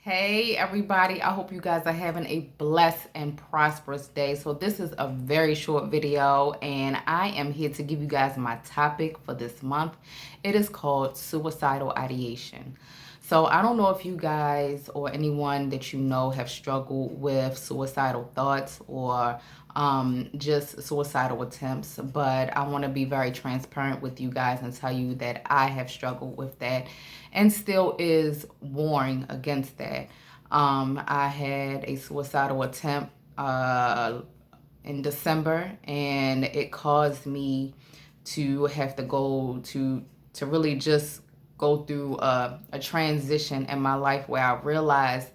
Hey everybody, I hope you guys are having a blessed and prosperous day. So this is a very short video and I am here to give you guys my topic for this month. It is called suicidal ideation. So I don't know if you guys or anyone that you know have struggled with suicidal thoughts or just suicidal attempts, but I want to be very transparent with you guys and tell you that I have struggled with that and still is warring against that. I had a suicidal attempt in December, and it caused me to have to go to really just go through a transition in my life where I realized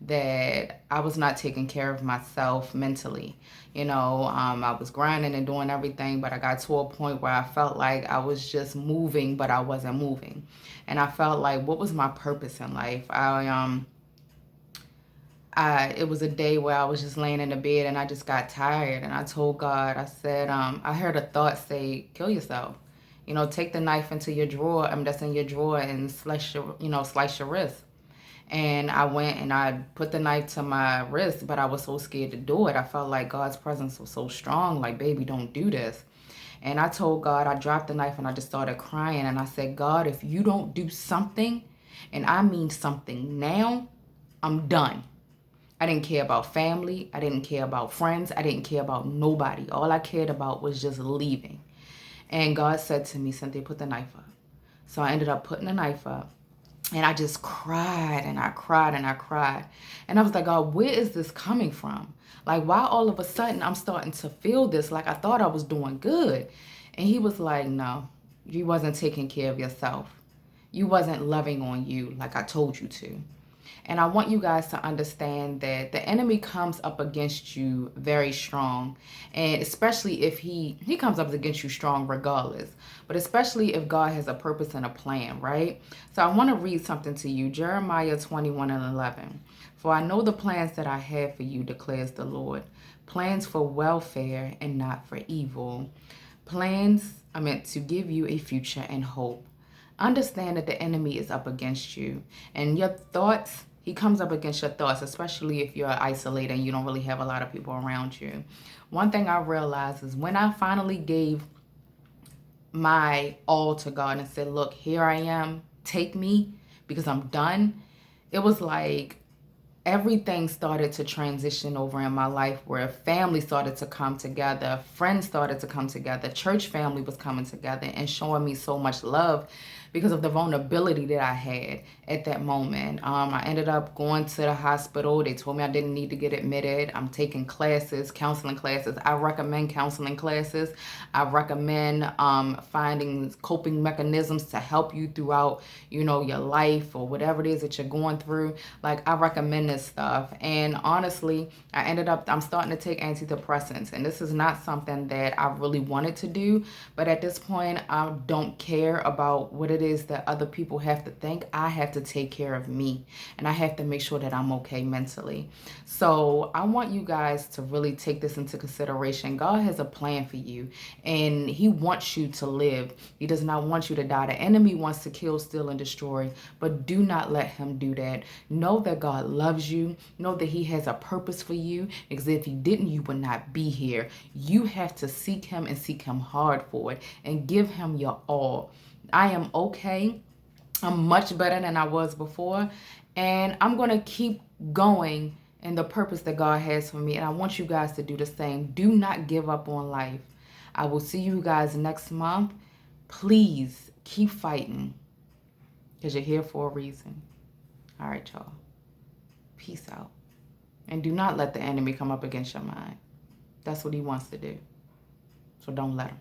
that I was not taking care of myself mentally. I was grinding and doing everything, but I got to a point where I felt like I was just moving, but I wasn't moving. And I felt like, what was my purpose in life? It was a day where I was just laying in the bed and I just got tired, and I told God, I said, I heard a thought say, kill yourself. Take the knife into your drawer, that's in your drawer, and slice your wrist. And I went and I put the knife to my wrist, but I was so scared to do it. I felt like God's presence was so strong, like, baby, don't do this. And I told God, I dropped the knife and I just started crying. And I said, God, if you don't do something, and I mean something now, I'm done. I didn't care about family. I didn't care about friends. I didn't care about nobody. All I cared about was just leaving. And God said to me, Cynthia, put the knife up. So I ended up putting the knife up. And I just cried and I cried and I cried. And I was like, God, where is this coming from? Like, why all of a sudden I'm starting to feel this? Like, I thought I was doing good. And he was like, no, you wasn't taking care of yourself. You wasn't loving on you like I told you to. And I want you guys to understand that the enemy comes up against you very strong. And especially if he comes up against you strong regardless. But especially if God has a purpose and a plan, right? So I want to read something to you. Jeremiah 21:11. For I know the plans that I have for you, declares the Lord. Plans for welfare and not for evil. Plans are meant to give you a future and hope. Understand that the enemy is up against you. And your thoughts, he comes up against your thoughts, especially if you're isolated and you don't really have a lot of people around you. One thing I realized is when I finally gave my all to God and said, look, here I am, take me because I'm done. It was like everything started to transition over in my life, where family started to come together, friends started to come together, church family was coming together and showing me so much love because of the vulnerability that I had at that moment. I ended up going to the hospital. They told me I didn't need to get admitted. I'm taking classes, counseling classes. I recommend counseling classes. I recommend finding coping mechanisms to help you throughout, your life or whatever it is that you're going through. Like, I recommend this stuff. And honestly, I'm starting to take antidepressants. And this is not something that I really wanted to do. But at this point, I don't care about what it is that other people have to think. I have to take care of me. And I have to make sure that I'm okay mentally. So I want you guys to really take this into consideration. God has a plan for you. And he wants you to live. He does not want you to die. The enemy wants to kill, steal, and destroy. But do not let him do that. Know that God loves you. Know that he has a purpose for you, because if he didn't, you would not be here. You have to seek him and seek him hard for it and give him your all. I am okay. I'm much better than I was before, and I'm going to keep going in the purpose that God has for me, and I want you guys to do the same. Do not give up on life. I will see you guys next month. Please keep fighting, because you're here for a reason. All right, y'all. Peace out. And do not let the enemy come up against your mind. That's what he wants to do. So don't let him.